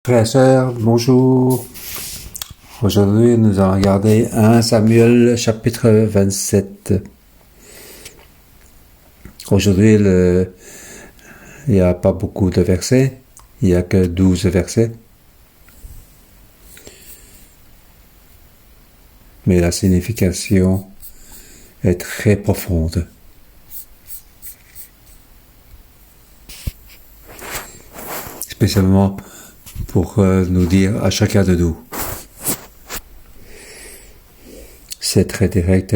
Frères et sœurs, bonjour. Aujourd'hui, nous allons regarder 1 Samuel chapitre 27. Aujourd'hui, il n'y a pas beaucoup de versets. Il n'y a que 12 versets. Mais la signification est très profonde. Spécialement pour nous dire à chacun de nous. C'est très direct.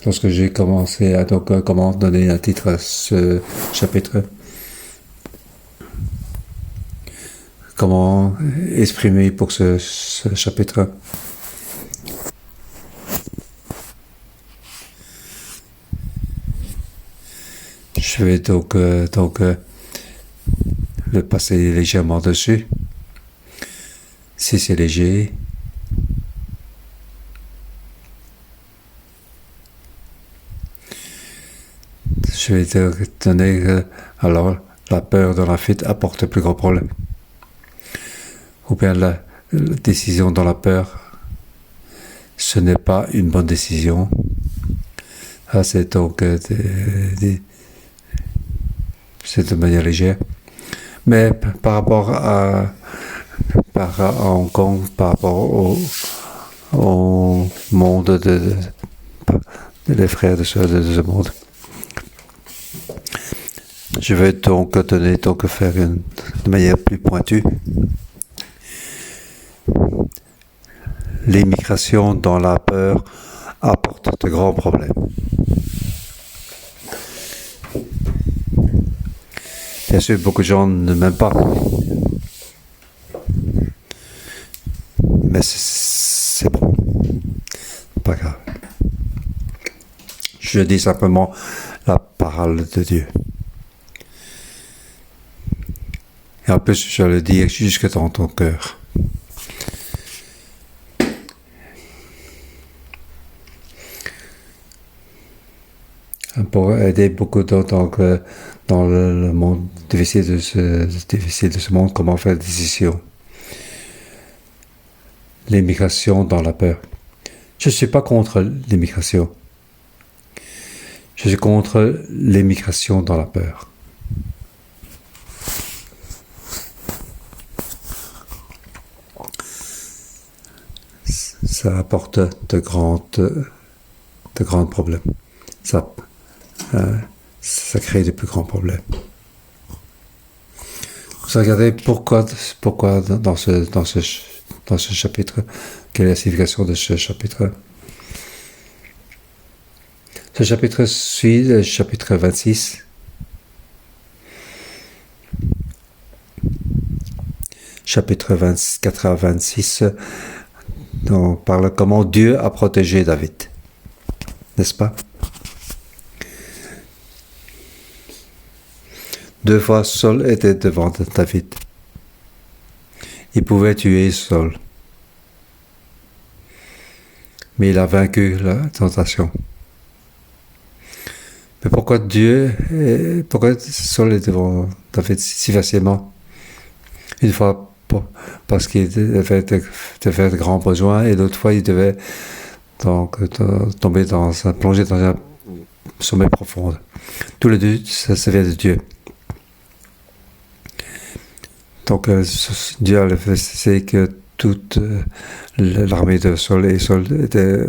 Lorsque j'ai commencé à comment donner un titre à ce chapitre, comment exprimer pour ce chapitre, je vais donc le passer légèrement dessus. Si c'est léger, je vais te donner alors la peur dans la fuite apporte plus gros problème. Ou bien la décision dans la peur, ce n'est pas une bonne décision. Ah, c'est donc c'est de manière légère. Mais par rapport à Hong Kong, par rapport au monde des frères de ce monde, je vais donc faire de manière plus pointue. L'immigration dans la peur apporte de grands problèmes. Bien sûr, beaucoup de gens ne m'aiment pas. Mais c'est bon. Pas grave. Je dis simplement la parole de Dieu. Et en plus, je le dis jusque dans ton cœur. Pour aider beaucoup d'autres dans le monde difficile de ce monde, comment faire des décisions. L'immigration dans la peur. Je ne suis pas contre l'immigration. Je suis contre l'immigration dans la peur. Ça apporte de grands problèmes. Ça crée de plus grands problèmes. Vous regardez pourquoi dans ce chapitre, quelle est la signification de ce chapitre. Ce chapitre suit le chapitre 26. Chapitre 24 à 26, on parle comment Dieu a protégé David. N'est-ce pas? 2 fois, Saul était devant David. Il pouvait tuer Saul. Mais il a vaincu la tentation. Mais pourquoi Saul est devant David si facilement? Une fois, parce qu'il devait de grands besoins, et l'autre fois, il devait donc plonger dans un sommeil profond. Tous les deux, ça vient de Dieu. Donc, Dieu a fait, c'est que toute l'armée de Saul était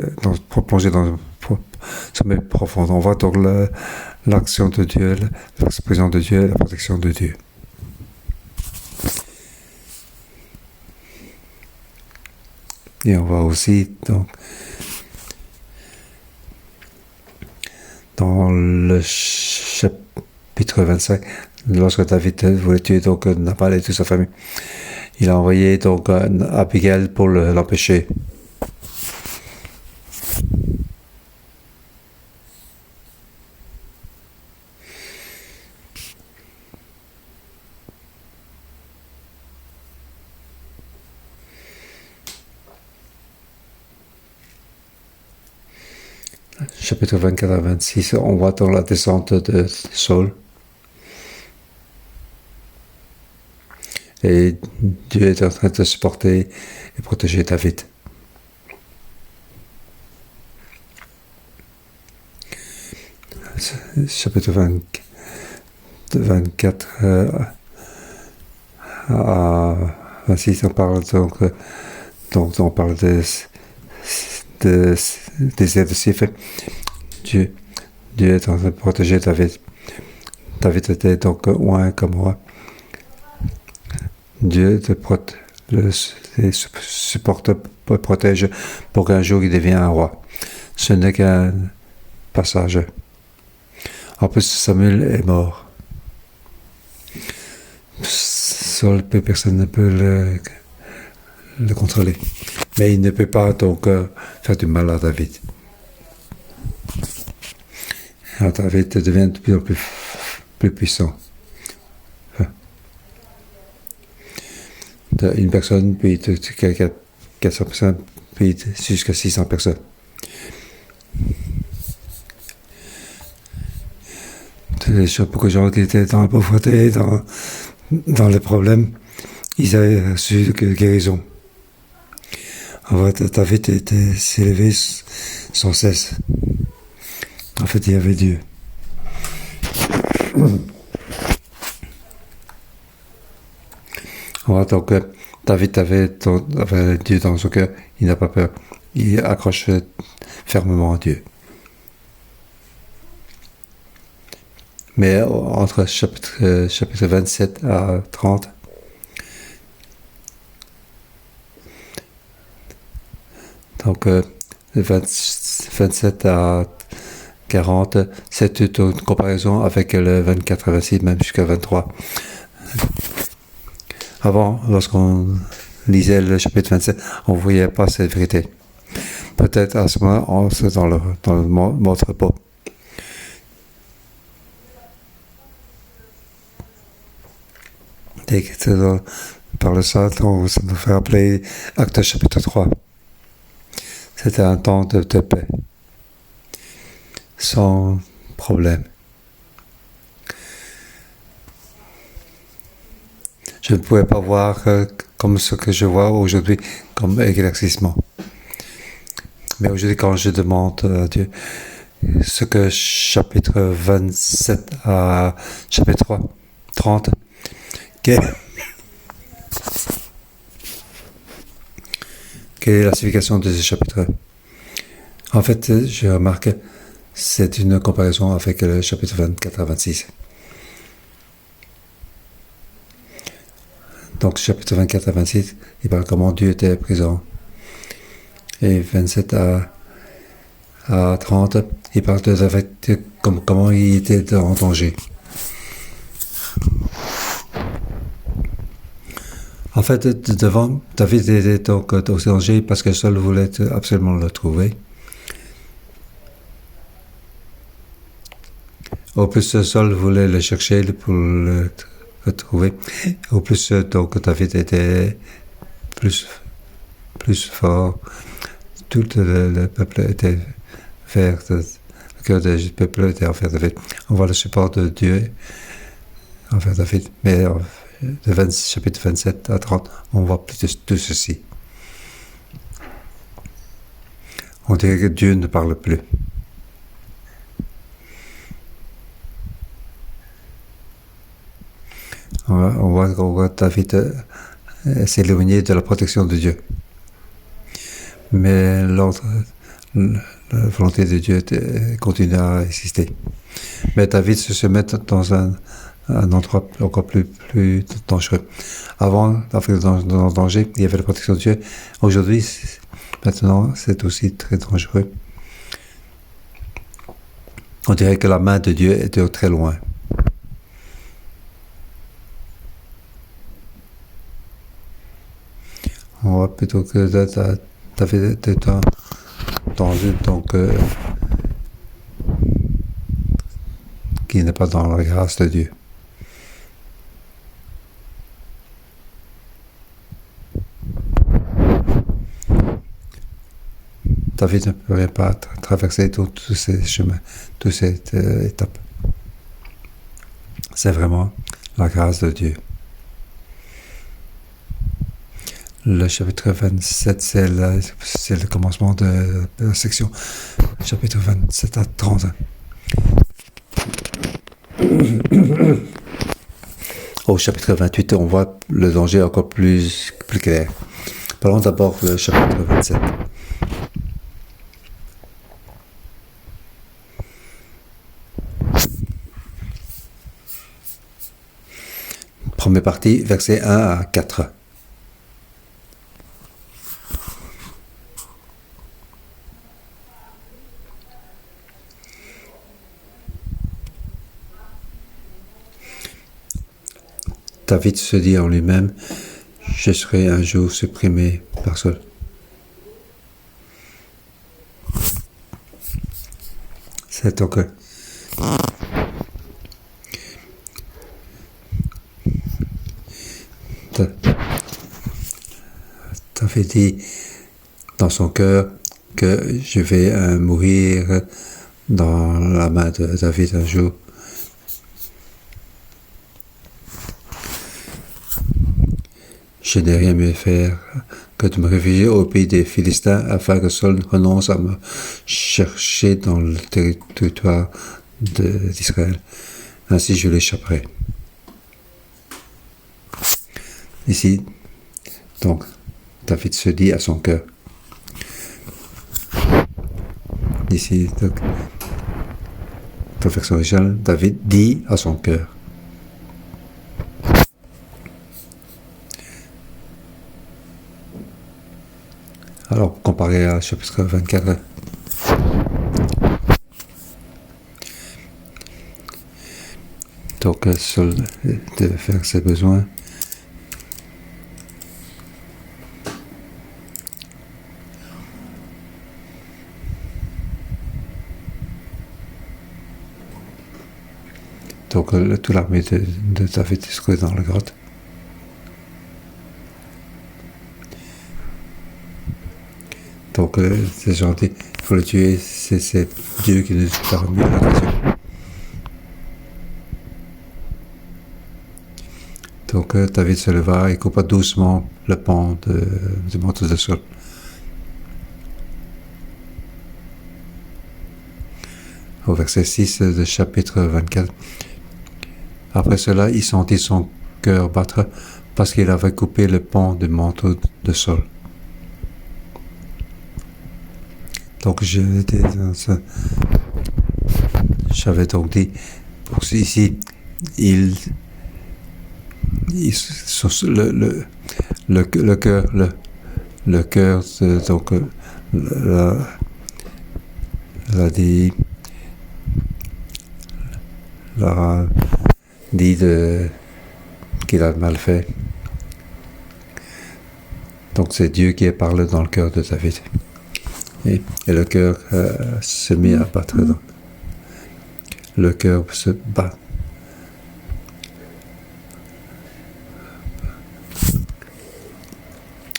plongée dans un sommeil profond. On voit donc l'action de Dieu, l'expression de Dieu, la protection de Dieu. Et on voit aussi donc dans le chapitre 25, lorsque David voulait tuer donc Nabal et toute sa famille, il a envoyé donc Abigail pour l'empêcher. Chapitre 24 à 26, on voit dans la descente de Saul. Et Dieu est en train de supporter et protéger David. Chapitre 24 à 26, on parle donc on parle des aides de Sif. Dieu est en train de protéger David. David était donc loin comme roi. Dieu te supporte, protège pour qu'un jour il devienne un roi. Ce n'est qu'un passage. En plus, Samuel est mort. Seul personne ne peut le contrôler. Mais il ne peut pas donc faire du mal à David. Alors, David devient de plus en plus puissant. Une personne, puis 400 personnes, puis jusqu'à 600 personnes. Beaucoup de gens qui étaient dans la pauvreté, dans les problèmes, ils avaient reçu guérison. En fait, David s'est élevé sans cesse. En fait, il y avait Dieu. Donc, David avait Dieu dans son cœur. Il n'a pas peur. Il accroche fermement à Dieu. Mais entre chapitre 27 à 30, donc 27 à 40, c'est une comparaison avec le 24 à 26, même jusqu'à 23. Avant, lorsqu'on lisait le chapitre 27, on ne voyait pas cette vérité. Peut-être à ce moment, on se dans le mode repos. Et par le ça nous fait rappeler Actes chapitre 3. C'était un temps de paix, sans problème. Je ne pouvais pas voir comme ce que je vois aujourd'hui, comme éclaircissement. Mais aujourd'hui, quand je demande à Dieu ce que chapitre 27 à chapitre 3, 30, quelle est la signification de ce chapitre? En fait, je remarque, c'est une comparaison avec le chapitre 24 à 26. Donc, chapitre 24 à 26, il parle comment Dieu était présent. Et 27 à 30, il parle de comment il était en danger. En fait, devant, David était donc au danger parce que Saul voulait absolument le trouver. Au plus, Saul voulait le chercher pour le trouver. Au plus, donc, David était plus fort. Tout le peuple était vers le cœur du peuple était envers David. On voit le support de Dieu envers David. Mais de chapitre 27 à 30, on voit plus tout ceci. On dirait que Dieu ne parle plus. On voit David s'éloigner de la protection de Dieu. Mais la volonté de Dieu continue à exister. Mais David se met dans un endroit encore plus dangereux. Avant, dans le danger, il y avait la protection de Dieu. Aujourd'hui, maintenant, c'est aussi très dangereux. On dirait que la main de Dieu était très loin. On voit plutôt que David était dans une qui n'est pas dans la grâce de Dieu. David ne pourrait pas traverser tous ces chemins, toutes ces étapes. C'est vraiment la grâce de Dieu. Le chapitre 27, c'est le commencement de la section. Chapitre 27 à 31. Au chapitre 28, on voit le danger encore plus clair. Parlons d'abord du chapitre 27. Première partie, versets 1 à 4. David se dit en lui-même, je serai un jour supprimé par Saul. C'est donc David dit dans son cœur que je vais mourir dans la main de David un jour. Je n'ai rien mieux faire que de me réfugier au pays des Philistins afin que Saul renonce à me chercher dans le territoire d'Israël. Ainsi je l'échapperai. Ici, donc, David se dit à son cœur. Ici, donc, dans la version originale, David dit à son cœur. Alors, comparé à chapitre 24, donc, Saul de faire ses besoins. Donc, toute l'armée de David se trouve dans la grotte. Donc, ces gens disent, il faut le tuer, c'est Dieu qui nous a remis la nation. Donc, David se leva et coupa doucement le pan du manteau de Saul. Au verset 6 du chapitre 24. Après cela, il sentit son cœur battre parce qu'il avait coupé le pan du manteau de Saul. Donc, j'avais donc dit, ici, le cœur, donc, dit qu'il a mal fait. Donc, c'est Dieu qui parle dans le cœur de David. Et le cœur se met à battre. Le cœur se bat.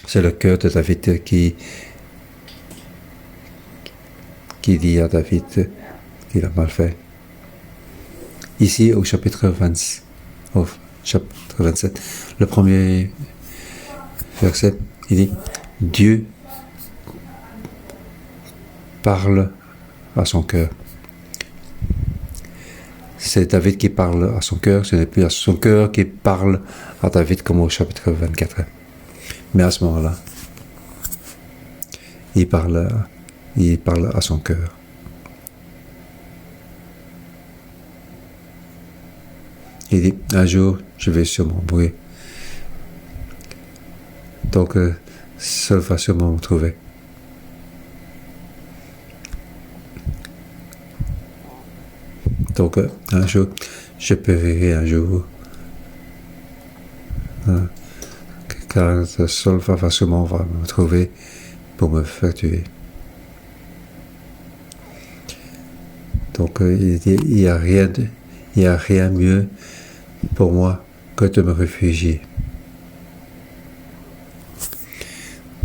C'est le cœur de David qui dit à David qu'il a mal fait. Ici, au chapitre 27, le premier verset, il dit « Dieu parle à son cœur ». C'est David qui parle à son cœur, ce n'est plus à son cœur qui parle à David comme au chapitre 24. Mais à ce moment-là, il parle à son cœur. Il dit, un jour, je vais sûrement mourir. Donc, ça va sûrement me trouver. Donc, un jour, je périrai un jour. Car Saul va sûrement me trouver pour me faire tuer. Donc, il dit, il n'y a rien mieux pour moi que de me réfugier.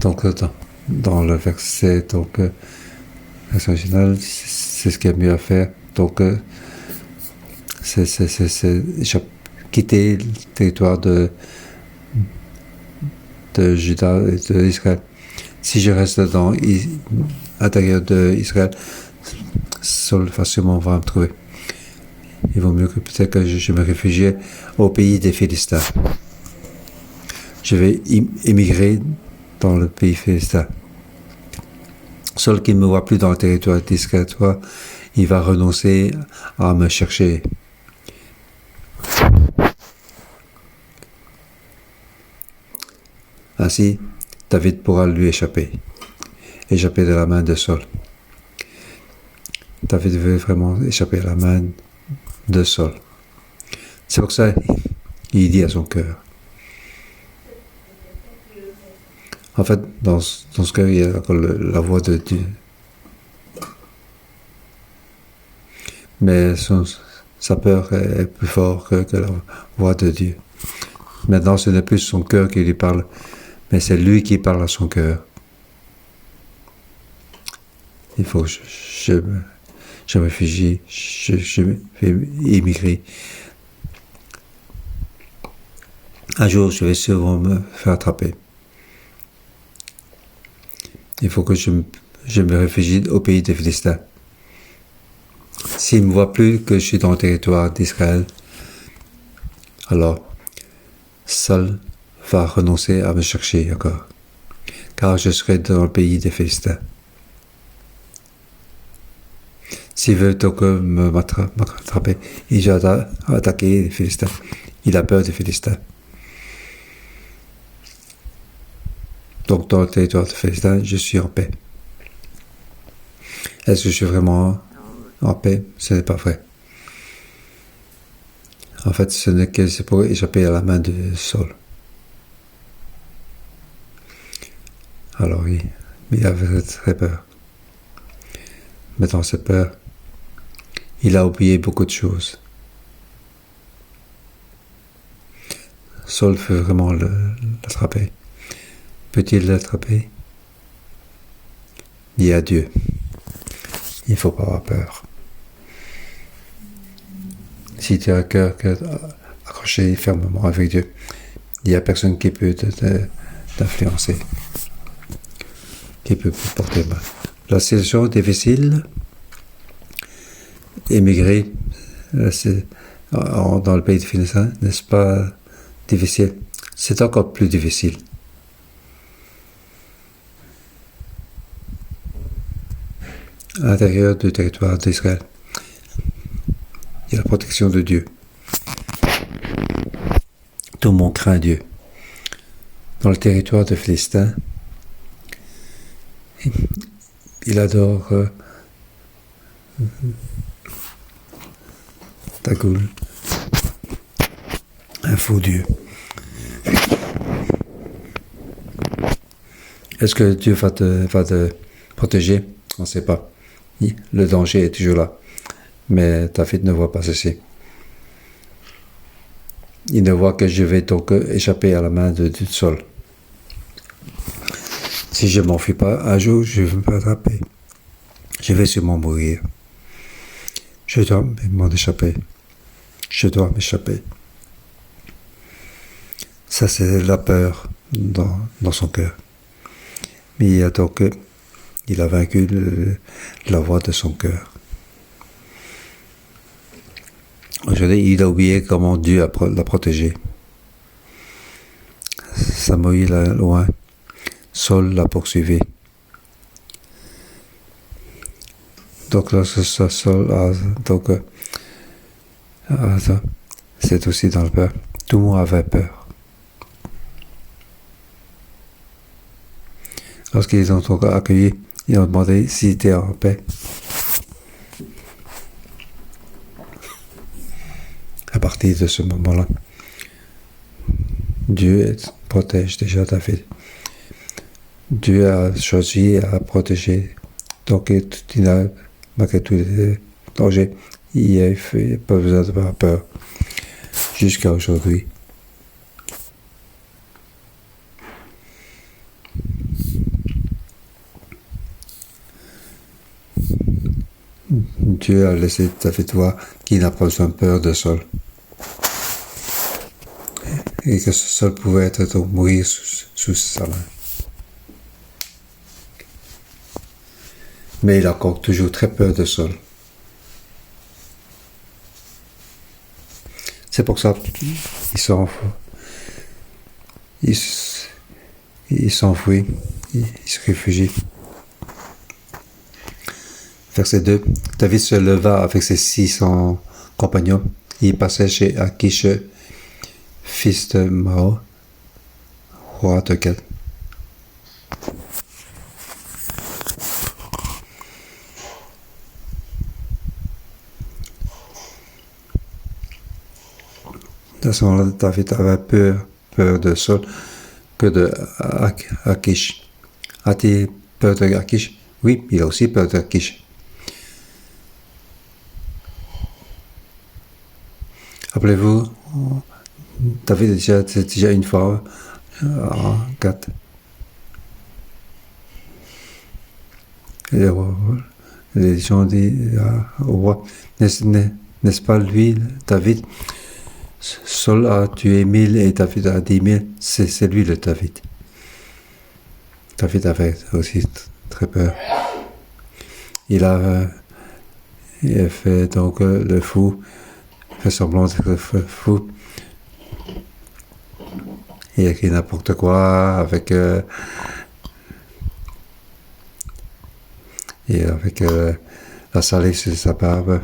Donc, dans le verset, donc, verset original, c'est ce qu'il y a mieux à faire. Donc, c'est quitter le territoire de Juda et d'Israël. Si je reste à l'intérieur d'Israël, Saul facilement va me trouver. Il vaut mieux que peut-être que je me réfugie au pays des Philistins. Je vais émigrer dans le pays philistin. Saul qui ne me voit plus dans le territoire d'Israël, il va renoncer à me chercher. Ainsi, David pourra lui échapper de la main de Saul. David veut vraiment échapper à la main de Saul. C'est pour ça qu'il dit à son cœur. En fait, dans ce cœur, il y a la voix de Dieu. Mais sa peur est plus forte que la voix de Dieu. Maintenant, ce n'est plus son cœur qui lui parle, mais c'est lui qui parle à son cœur. Il faut que je me réfugie, je vais émigrer. Un jour, je vais sûrement me faire attraper. Il faut que je me réfugie au pays des Philistins. S'il ne me voit plus que je suis dans le territoire d'Israël, alors Saul va renoncer à me chercher encore, car je serai dans le pays des Philistins. S'il veut donc m'attraper, il va attaquer les Philistins. Il a peur des Philistins. Donc dans le territoire des Philistins, je suis en paix. Est-ce que je suis vraiment en paix? Ce n'est pas vrai. En fait, ce n'est que c'est pour échapper à la main de Saul. Alors oui, il avait très peur. Mais dans cette peur, il a oublié beaucoup de choses. Saul veut vraiment l'attraper. Peut-il l'attraper? Dis à Dieu. Il ne faut pas avoir peur. Si tu as un cœur accroché fermement avec Dieu, il n'y a personne qui peut t'influencer, qui peut porter mal. La situation est difficile. Émigrer dans le pays de Philistins, n'est-ce pas difficile? C'est encore plus difficile. À l'intérieur du territoire d'Israël, il y a la protection de Dieu. Tout le monde craint Dieu. Dans le territoire de Philistins, il adore Dagoul, un faux Dieu. Est-ce que Dieu va te protéger? On ne sait pas. Le danger est toujours là. Mais David ne voit pas ceci. Il ne voit que je vais donc échapper à la main de Saul. Si je ne m'enfuis pas, un jour, je vais me attraper. Je vais sûrement mourir. Je dois m'en échapper. Je dois m'échapper. Ça, c'est la peur dans son cœur. Mais il a vaincu la voix de son cœur. Aujourd'hui, il a oublié comment Dieu l'a protégé. Samuel est loin. Saul l'a poursuivi. Donc lorsque Saul c'est aussi dans le peur. Tout le monde avait peur. Lorsqu'ils ont encore accueilli, ils ont demandé s'il était en paix. À partir de ce moment-là, Dieu protège déjà David. Dieu a choisi à protéger. Donc, malgré tous les dangers, il n'a pas besoin d'avoir peur. Jusqu'à aujourd'hui. Dieu a laissé David voir qu'il n'a pas besoin de peur de Saul. et que Saul pouvait être donc mourir sous sa main. Mais il a encore toujours très peur de Saul. C'est pour ça qu'il s'enfuit, il se réfugie. Verset 2. David se leva avec ses 600 compagnons. Il passait chez Achish, fils de Mao, roi de Gath. À ce moment-là, David avait peur de Saul que de Achish. A-t-il peur de Achish? Oui, il a aussi peur d'Achish. Rappelez-vous, David est déjà une fois en Gath. Les gens disent au roi, n'est-ce pas lui, David? Saul a tué 1000 et David a 10 000. C'est lui le David. David avait aussi très peur. Il a fait donc le fou, fait semblant d'être fou. Il a écrit n'importe quoi avec la salive sur sa barbe.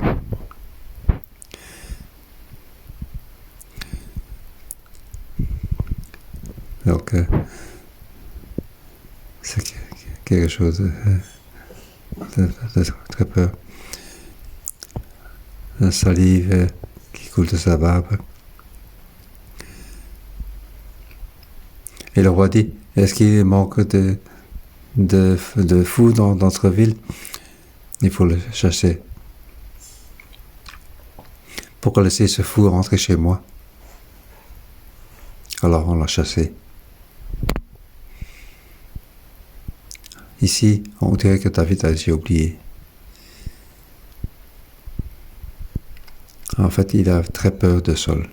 Donc, c'est quelque chose de très peur. La salive qui coule de sa barbe. Et le roi dit, est-ce qu'il manque de fous dans notre ville? Il faut le chasser. Pourquoi laisser ce fou rentrer chez moi? Alors on l'a chassé. Ici, on dirait que David a déjà oublié. En fait, il a très peur de Saul.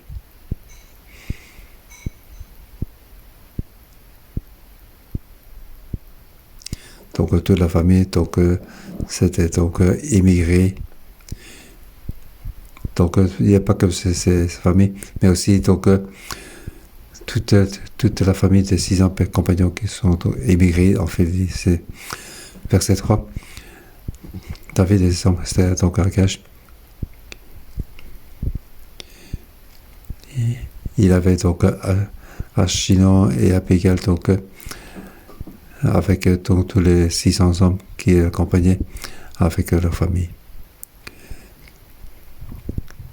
Donc toute la famille, c'était immigré. Donc il n'y a pas que ces familles, mais aussi toute la famille des 600 compagnons qui sont émigrés. En fait, c'est verset 3. David était donc à Gath. Il avait donc Achinon et Abigail, avec tous les 600 hommes qui l'accompagnaient avec leur famille.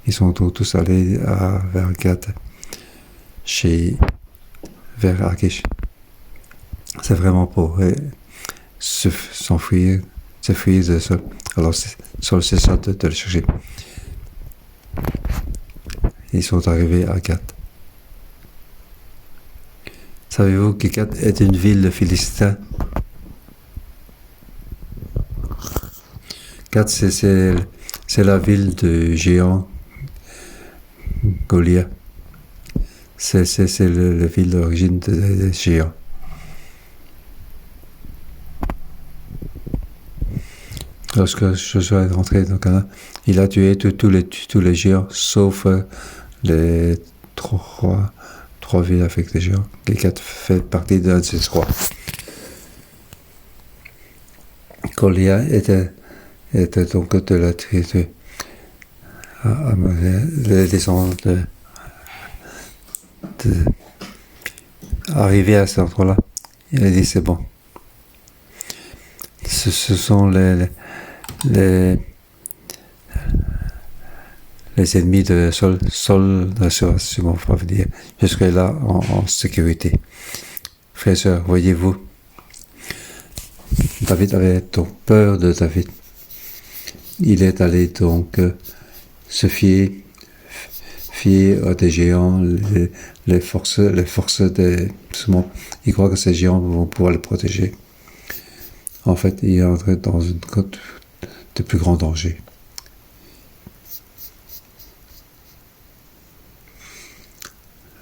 Ils sont tous allés vers Gath, vers Achish. C'est vraiment pour s'enfuir de Saul. Alors Saul cessa de le chercher. Ils sont arrivés à Gath. Savez-vous que Gath est une ville de Philistins? Gath, c'est la ville de géant Goliath. C'est la ville d'origine des géants. Lorsque Josué est rentré dans Canaan, il a tué tous les géants, sauf les trois villes avec des géants. Gath fait partie d'un de ces trois. Goliath était donc de la tribu les descendants arrivé à cet endroit-là, il a dit c'est bon. Ce sont les ennemis de Saul. Saul ne sera sûrement pas venir jusque-là en sécurité. Frères et sœurs, voyez-vous, David avait donc peur de David. Il est allé donc se fier à des géants, les forces des musulmans. Il croit que ces géants vont pouvoir le protéger. En fait, il est entré dans une côte de plus grand danger.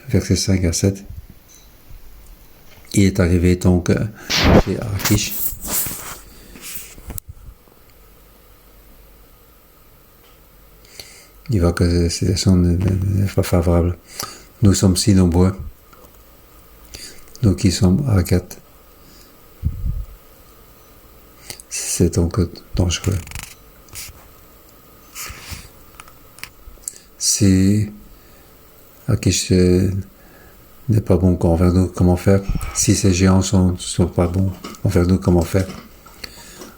versets 5 à 7. Il est arrivé donc chez Akish. Il voit que la situation n'est pas favorable. Nous sommes si nombreux, nous qui sommes à Gath. C'est donc dangereux. Si Akish n'est pas bon envers nous, comment faire? Si ces géants sont pas bons envers nous, comment faire?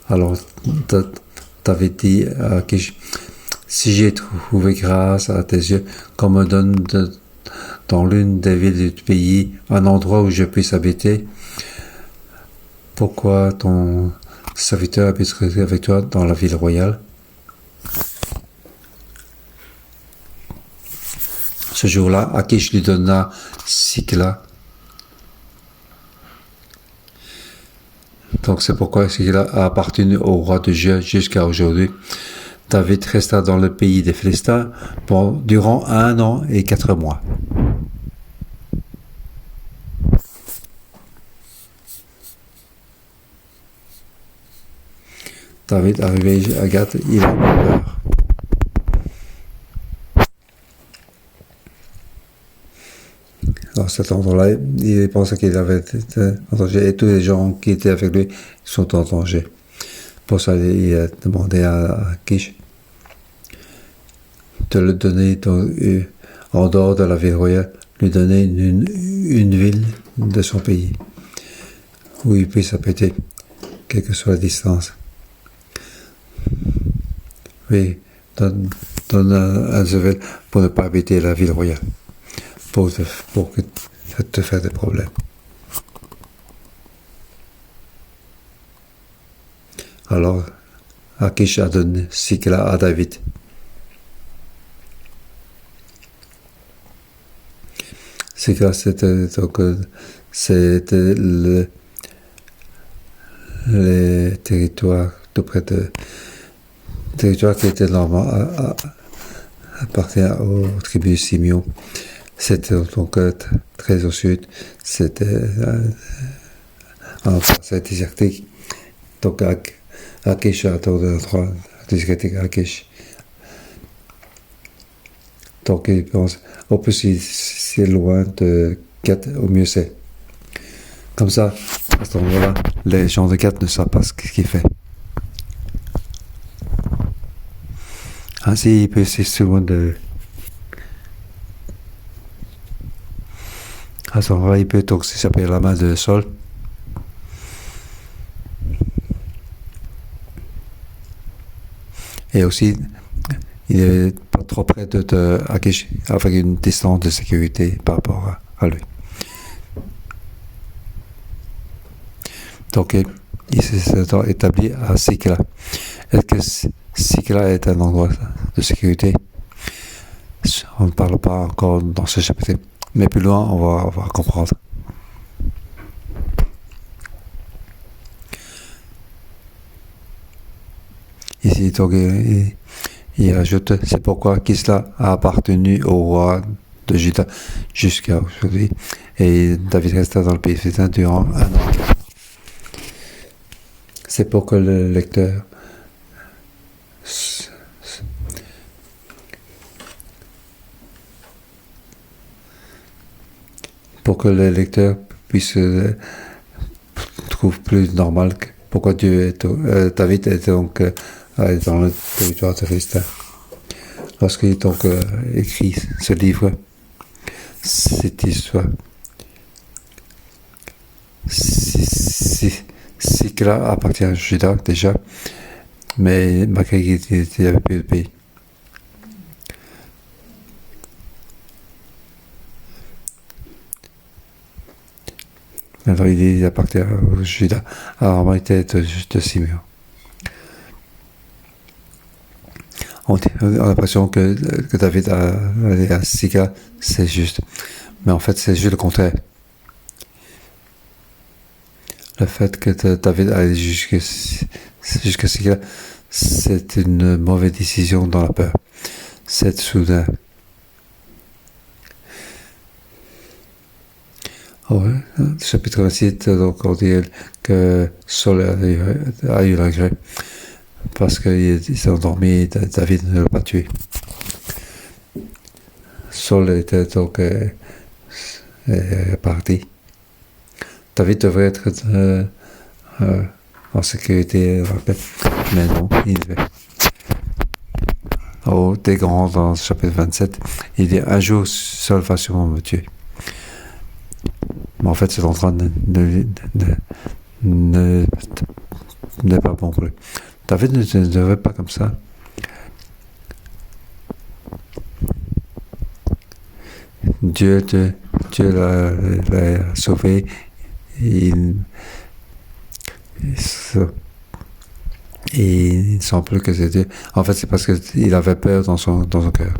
Alors, t'avais dit à Akish, si j'ai trouvé grâce à tes yeux, qu'on me donne dans l'une des villes du pays un endroit où je puisse habiter, pourquoi ton serviteur habiterait avec toi dans la ville royale? Ce jour-là, Akish lui donna Sikla. Donc c'est pourquoi Sikla a appartenu au roi de Dieu jusqu'à aujourd'hui. David resta dans le pays des Philistins durant 1 an et 4 mois. David arrivé à Gath, il a eu peur. À cet endroit-là, il pensait qu'il avait été en danger et tous les gens qui étaient avec lui sont en danger. Pour ça, il a demandé à Akish de le donner en dehors de la ville royale, lui donner une ville de son pays où il puisse habiter, quelle que soit la distance. Oui, donne un Zevel pour ne pas habiter la ville royale, pour te faire des problèmes. Alors, Akish a donné Sikla à David. Sikla, c'était les territoires tout près de territoire qui était normalement appartient aux tribus de Simeon. C'était donc très au sud. C'était c'est désertique. Donc Akish a tour de 3 désertique Akish. Donc il pense, au plus c'est loin de Gath, au mieux c'est. Comme ça, à ce moment-là, les gens de Gath ne savent pas ce qu'il fait. Ainsi, il peut souvent à ce moment-là, il peut donc s'échapper la main de Saul. Et aussi, il n'est pas trop près de Akish, avec une distance de sécurité par rapport à lui. Donc, il s'est établi à Sikla. Est-ce que Sikla est un endroit de sécurité? On ne parle pas encore dans ce chapitre, mais plus loin, on va comprendre. Ici, donc, il ajoute, c'est pourquoi Kisla a appartenu au roi de Juda jusqu'à aujourd'hui, et David resta dans le pays philistin durant 1 an. C'est pour que le lecteur puisse trouve plus normal pourquoi David est donc dans le territoire de Philistin. Lorsqu'il donc écrit ce livre, cette histoire, Sikla appartient à Juda déjà, mais malgré qu'il avait plus de pays. Maintenant, il appartient à Juda, alors il était de Simeon. On a l'impression que David a allé à Sikla, c'est juste. Mais en fait, c'est juste le contraire. Le fait que David aille jusqu'à Sikla, c'est une mauvaise décision dans la peur. C'est soudain. Ouais, chapitre 26, donc on dit que Saul a eu regret parce qu'il s'est endormi et David ne l'a pas tué. Saul était donc parti. David devrait être en sécurité, mais non, il est au des grands dans le chapitre 27. Il dit un jour Saul va sûrement me tuer. Mais en fait, c'est en train n'est pas bon pour lui. David ne devrait pas comme ça. Dieu l'a sauvé. Il ne sent plus que c'est Dieu. En fait, c'est parce qu'il avait peur dans son cœur.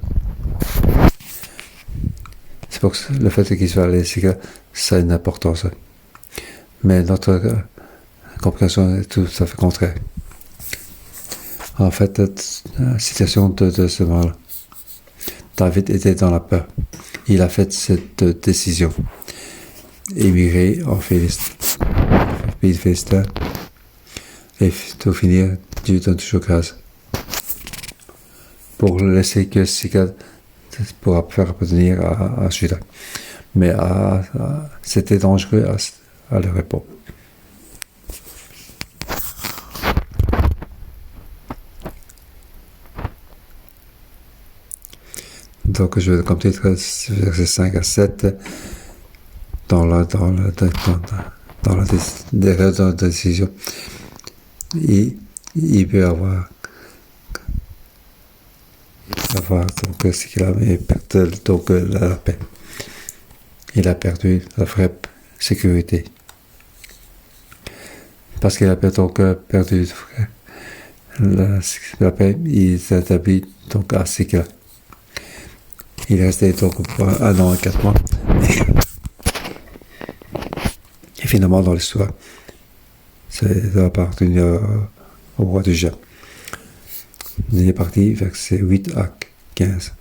C'est pour que le fait qu'il soit allé, c'est que ça a une importance. Mais notre compréhension est tout à fait contraire. En fait, la situation de ce moment-là, David était dans la peur. Il a fait cette décision. Émigrer en pays de Philistin. Et tout finir, Dieu donne toujours grâce. Pour laisser que Sikad pour faire appartenir à Juda. Mais c'était dangereux à le répondre. Donc je vais comme titre verset 5 à 7 dans la décision. Il peut avoir donc ce qu'il a perdu donc la paix. Il a perdu la vraie sécurité. Parce qu'il a perdu la paix, il s'établit donc à Sikla. Il est resté donc pour 1 an et 4 mois. Et finalement, dans l'histoire, ça va appartenir au roi du Japon. Il est parti, verset 8 à 15,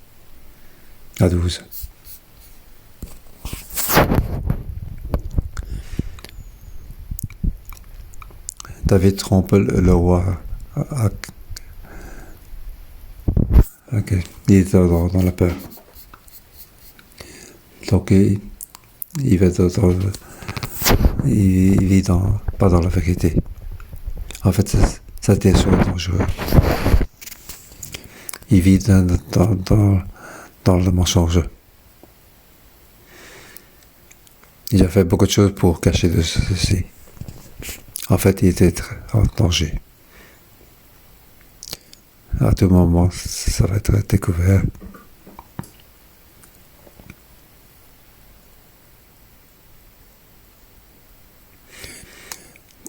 à 12. David trompe le roi. Il est dans la peur. Donc il vit pas dans la vérité. En fait, ça a été dangereux. Il vit dans le mensonge. Il a fait beaucoup de choses pour cacher de ceci. En fait, il était en danger. À tout moment, ça va être découvert.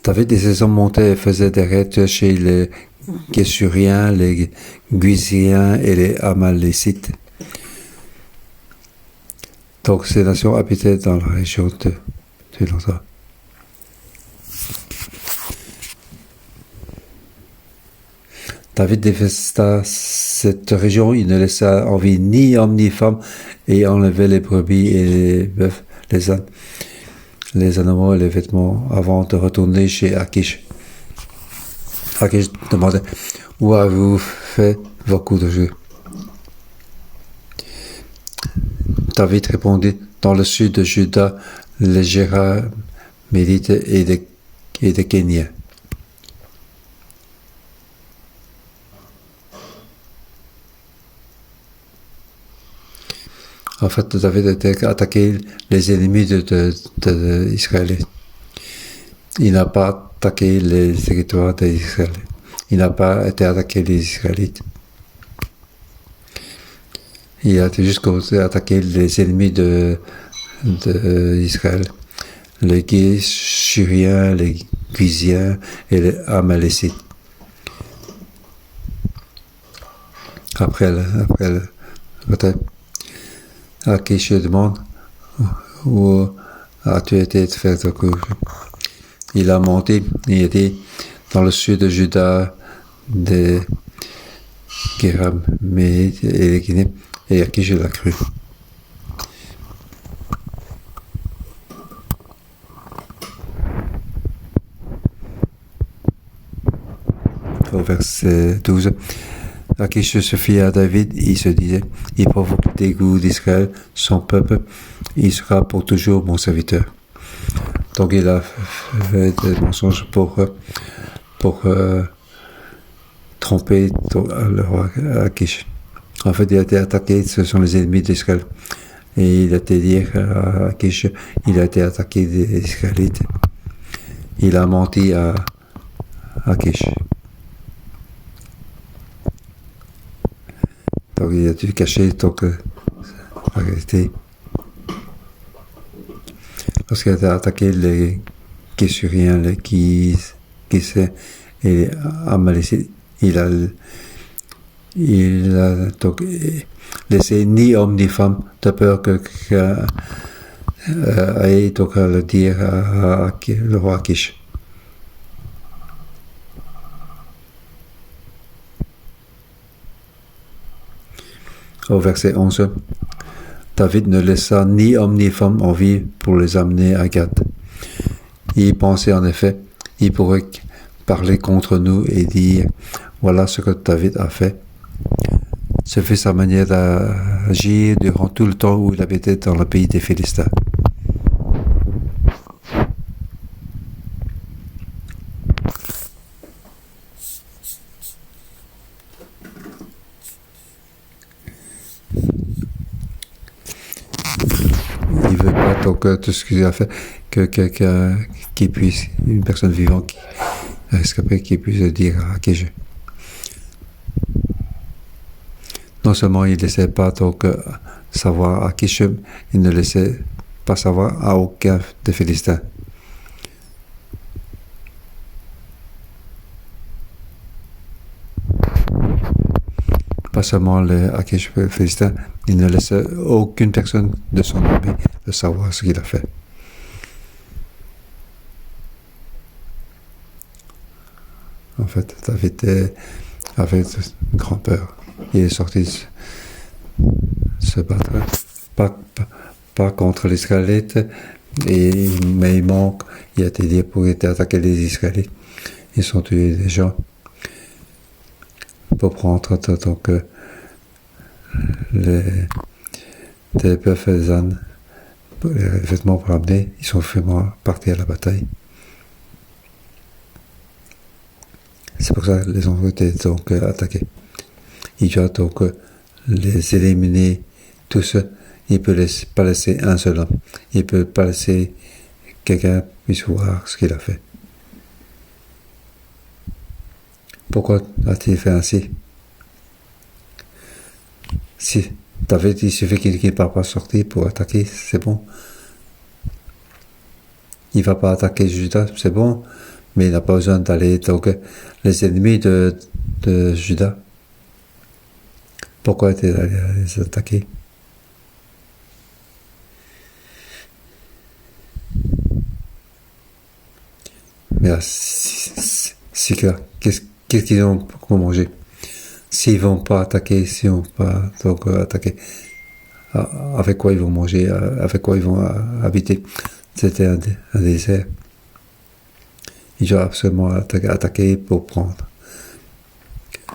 David et ses hommes montaient et faisaient des raids chez les Geshuriens, les Guisiens et les Amalécites. Donc ces nations habitaient dans la région de l'Anza. David dévasta cette région, il ne laissa en vie ni homme ni femme, et enlevait les brebis et les bœufs, les ânes, les animaux et les vêtements avant de retourner chez Akish. Akish demandait: où avez-vous fait vos coups de jeu? David répondit: dans le sud de Juda, les Jéramélites et des Kéniens. En fait, David a attaqué les ennemis d'Israël. Il n'a pas attaqué les territoires d'Israël. Il n'a pas été attaqué les Israélites. Il a juste attaqué les ennemis d'Israël. Les Geshuriens, les Guisiens et les Amalécites. Après le bataille. Akish demande: où as-tu été faire ta course? Il a monté, il était dans le sud de Juda, des Jéramélites et les Guinéens, et Akish l'a cru. au verset 12. Akish se fiait à David, il se disait, il provoque le dégoût d'Israël, son peuple, il sera pour toujours mon serviteur. Donc il a fait des mensonges pour tromper le roi Akish. En fait, il a été attaqué, ce sont les ennemis d'Israël. Et il a été dit à Akish, il a été attaqué des Israélites. Il a menti à Akish. Donc il a dû cacher la vérité. Lorsqu'il a été attaqué, les Geshuriens, les Gisè et les Amalécites, il a donc laissé ni homme ni femme de peur aille donc à le dire à le roi Akish. Au verset 11, David ne laissa ni homme ni femme en vie pour les amener à Gath. Il pensait en effet, il pourrait parler contre nous et dire, voilà ce que David a fait. Ce fut sa manière d'agir durant tout le temps où il habitait dans le pays des Philistins. Il veut pas donc tout ce qu'il a fait que quelqu'un qui puisse, une personne vivante qui puisse dire à qui je. Non seulement il ne laissait pas donc savoir à qui je, il ne laissait pas savoir à aucun des Philistins. Pas seulement les Akish Philistins, il ne laissait aucune personne de son armée de savoir ce qu'il a fait. En fait, David avait une grande peur. Il est sorti se battre, pas contre les Israélites, mais il a été dit pour attaquer les Israélites. Ils sont tués des gens pour prendre donc des bœufs et des ânes, les vêtements pour amener. Ils sont vraiment partis à la bataille. C'est pour ça que les ont été donc attaqués. Il doit donc les éliminer tous. Il ne peut pas laisser un seul homme. Il ne peut pas laisser quelqu'un puisse voir ce qu'il a fait. Pourquoi a-t-il fait ainsi? Si David, il suffit qu'il ne va pas sortir pour attaquer, c'est bon. Il ne va pas attaquer Juda, c'est bon. Mais il n'a pas besoin d'aller donc les ennemis de Juda. Pourquoi est-il allé les attaquer? Mais là, qu'est-ce qu'ils ont pour manger? S'ils vont pas attaquer, s'ils vont pas donc attaquer, avec quoi ils vont manger, avec quoi ils vont habiter? C'était un désert. Ils doivent absolument attaquer pour prendre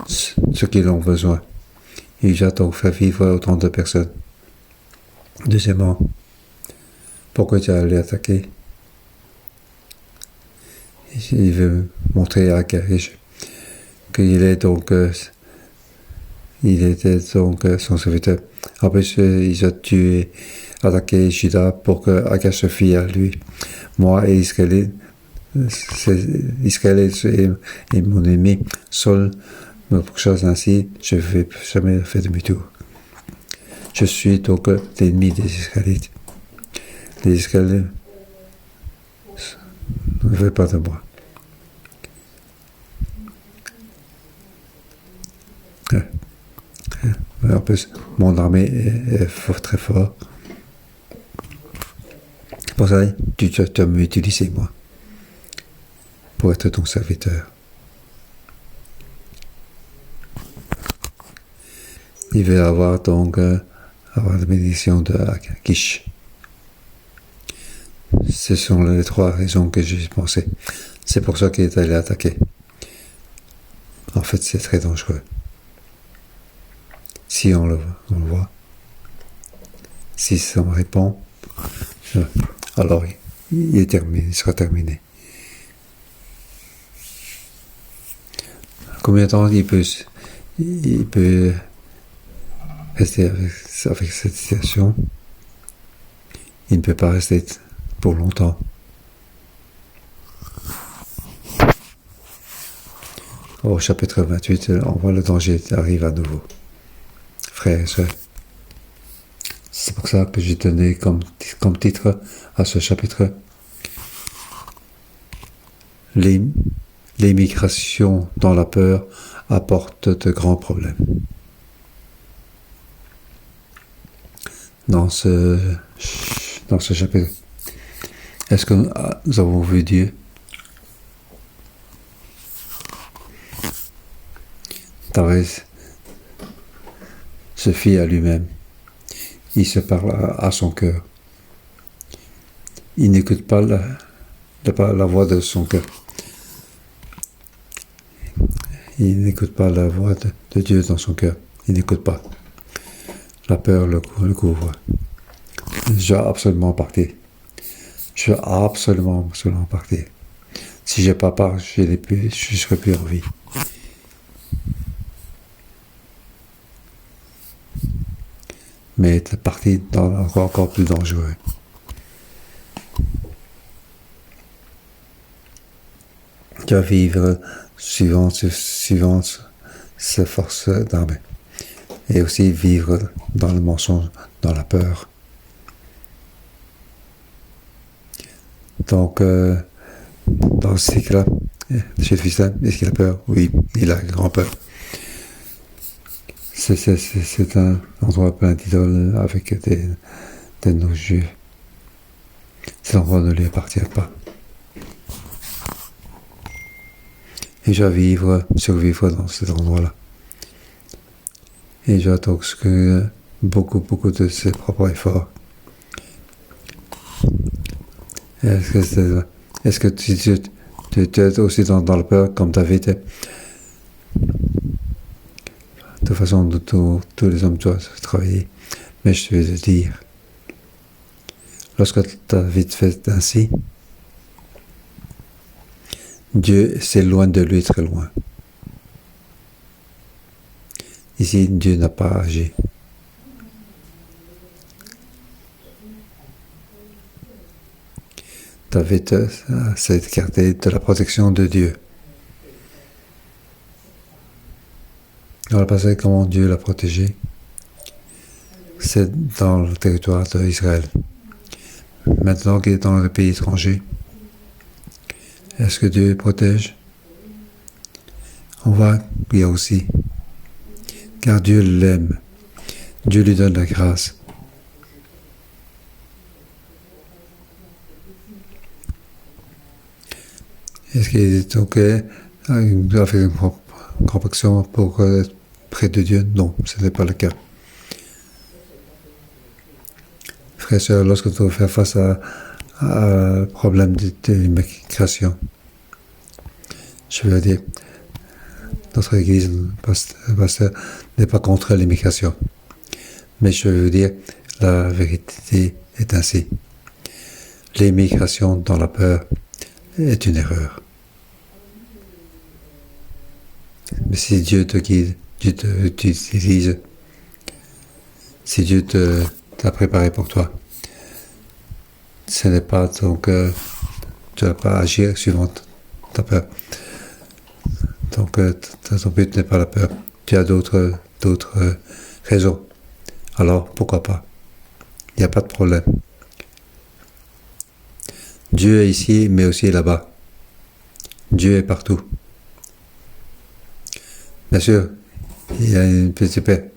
ce qu'ils ont besoin. Ils doivent donc faire vivre autant de personnes. Deuxièmement, pourquoi tu as allé attaquer? Il veut montrer à Garish qu'il est donc il était donc son serviteur. En plus, ils ont attaqué Juda pour que Agash se fie à lui. Moi et Israël est mon ennemi. Saul me pourchasse ainsi, je ne vais jamais faire demi-tour. Je suis donc l'ennemi des Israélites. Les Israélites ne veulent pas de moi. En plus, mon armée est très fort. Pour ça, tu dois m'utiliser, moi, pour être ton serviteur. Il veut avoir donc avoir la bénédiction de Akish. Ce sont les trois raisons que j'ai pensées. C'est pour ça qu'il est allé attaquer. En fait, c'est très dangereux. Si on le voit, si ça me répond, alors il est terminé, il sera terminé. Combien de temps il peut rester avec cette situation? Il ne peut pas rester pour longtemps. Au chapitre 28, on voit le danger arrive à nouveau. Frères et sœurs. C'est pour ça que j'ai donné comme titre à ce chapitre l'émigration dans la peur apporte de grands problèmes. Dans ce chapitre, est-ce que nous avons vu Dieu? Thérèse se fie à lui-même. Il se parle à son cœur. Il n'écoute pas la voix de son cœur. Il n'écoute pas la voix de Dieu dans son cœur. Il n'écoute pas. La peur le couvre. Je dois absolument partir. Je dois absolument partir. Si je n'ai pas peur, je ne serai plus en vie. Mais être parti dans encore plus dangereux. Tu vas vivre suivant ses forces d'armée. Et aussi vivre dans le mensonge, dans la peur. Donc, dans ce cycle-là, chez le fils, est-ce qu'il a peur? Oui, il a grand peur. C'est un endroit plein d'idoles avec des noms juifs. Cet endroit ne lui appartient pas. Et je vais survivre dans cet endroit-là. Et j'attends que beaucoup de ses propres efforts. Est-ce que tu es aussi dans la peur comme David? De toute façon, tous les hommes doivent travailler. Mais je vais te dire, lorsque David fait ainsi, Dieu s'éloigne de lui très loin. Ici, Dieu n'a pas agi. David s'est écarté de la protection de Dieu. On va passer comment Dieu l'a protégé. C'est dans le territoire d'Israël. Maintenant qu'il est dans le pays étranger, est-ce que Dieu protège? On voit qu'il y a aussi. Car Dieu l'aime. Dieu lui donne la grâce. Est-ce qu'il est OK? Il doit faire une compréhension pour être près de Dieu? Non, ce n'est pas le cas. Frères et sœurs, lorsque tu dois faire face à un problème d'immigration, je veux dire, notre Église, pasteur, n'est pas contre l'immigration. Mais je veux dire, la vérité est ainsi. L'immigration dans la peur est une erreur. Mais si Dieu te guide, Dieu t'utilise, si Dieu t'a préparé pour toi, ce n'est pas donc tu ne vas pas agir suivant ta peur. Donc ton but n'est pas la peur. Tu as d'autres raisons. Alors pourquoi pas? Il n'y a pas de problème. Dieu est ici, mais aussi là-bas. Dieu est partout. Bien sûr, il y a une petite paix.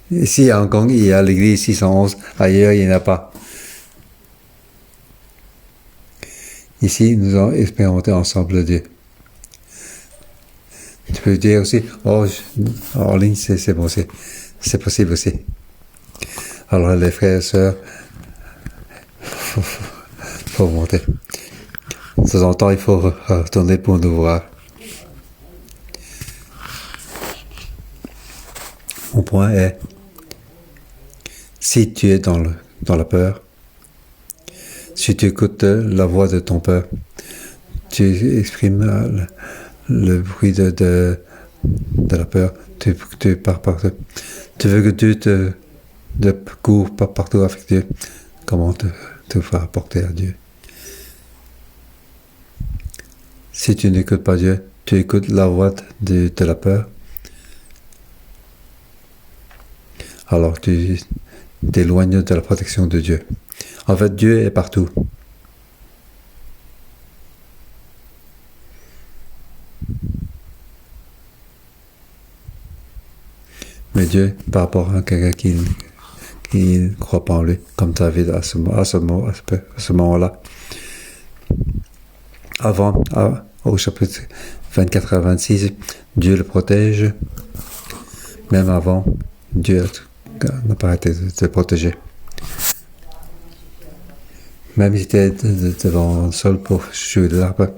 Ici à Hong Kong, il y a l'église 611, ailleurs il n'y en a pas. Ici, nous avons expérimenté ensemble Dieu. Tu peux dire aussi, en ligne, c'est bon, c'est possible aussi. Alors les frères et sœurs, faut monter. temps en temps, il faut retourner pour nous voir. Mon point est, si tu es dans la peur, si tu écoutes la voix de ton peur, tu exprimes le bruit de la peur, tu pars partout. Tu veux que Dieu te court partout avec Dieu. Comment te faire apporter à Dieu? Si tu n'écoutes pas Dieu, tu écoutes la voix de la peur, alors tu t'éloignes de la protection de Dieu. En fait, Dieu est partout. Mais Dieu, par rapport à quelqu'un qui ne croit pas en lui, comme David à ce moment-là. Avant, au chapitre 24 à 26, Dieu le protège. Même avant, Dieu n'a pas arrêté de te protéger. Même si tu es devant Saul pour jouer de l'arbre,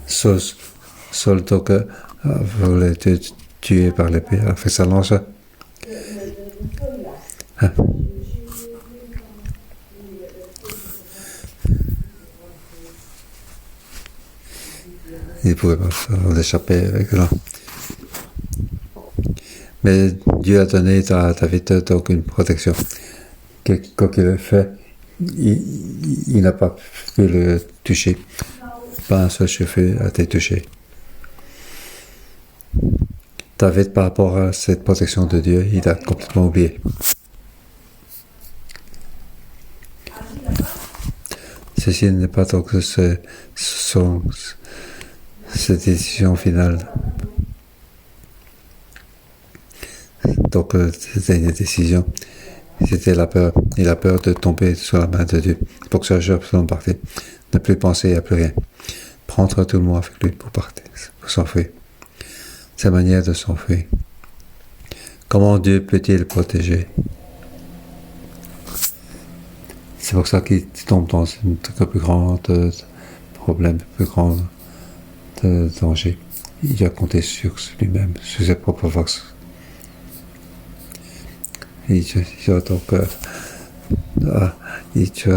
Saul donc voulait te tuer par l'épée avec sa lance. Hein? Il ne pouvait pas s'en échapper avec là. Mais Dieu a donné à David donc une protection. Quoi qu'il ait fait, il n'a pas pu le toucher. Pas un seul cheveu a été touché. David, par rapport à cette protection de Dieu, il a complètement oublié. Ceci n'est pas donc cette décision finale. Donc, c'était une décision. C'était la peur. Il a peur de tomber sur la main de Dieu. C'est pour que ça soit parti. Ne plus penser à plus rien. Prendre tout le monde avec lui pour partir, pour s'enfuir. Sa manière de s'enfuir. Comment Dieu peut-il le protéger? C'est pour ça qu'il tombe dans un plus grand problème, plus grand danger. Il a compté sur lui-même, sur ses propres forces. Il doit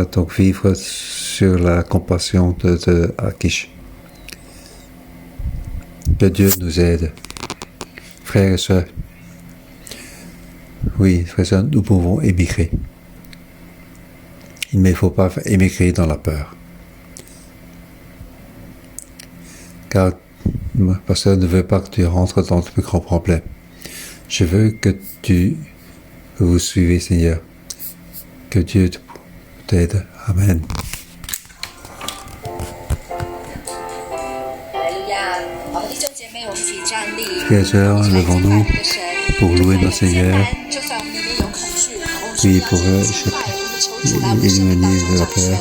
donc vivre sur la compassion de Akish. Que Dieu nous aide. Frères et sœurs, oui, frères et sœurs, nous pouvons émigrer. Il ne faut pas émigrer dans la peur. Car mon pasteur ne veut pas que tu rentres dans de plus grands problèmes. Je veux que vous suivez, Seigneur. Que Dieu t'aide. Amen. Frères et sœurs, levons-nous pour louer notre Seigneur. Oui, pour éliminer de la peur.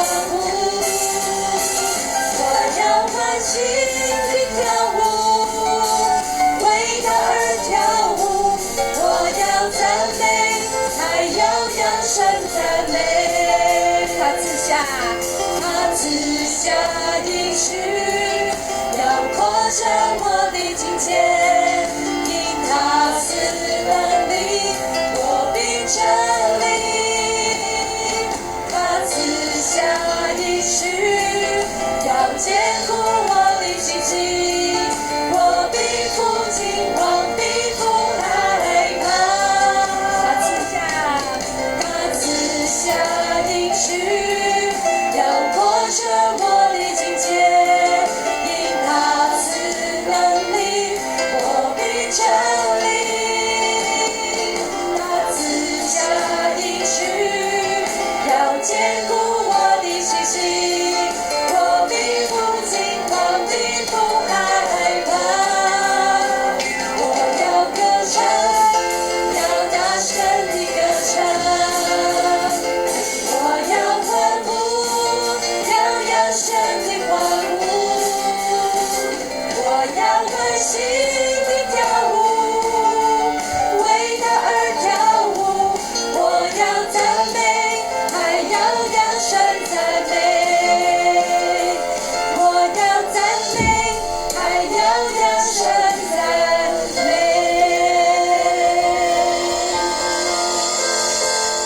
舞，我要欢喜地跳舞，为他而跳舞，我要赞美，还要扬声赞美。他赐下应许，要扩展我的境界，因他赐能力，我必站立。他赐下应许，要坚固我的信心，我必不惊慌，必不害怕。他赐下应许，要扩展我的境界，因他赐能力，我必站立。他赐下应许，要坚固我的信心，我必不惊慌，必不害怕。我要歌唱，要大声地歌唱，我要欢呼，要扬声地欢呼，我要欢喜地跳舞，为他而跳舞，我要赞美，还要扬声赞美，我要赞美，还要扬声赞美。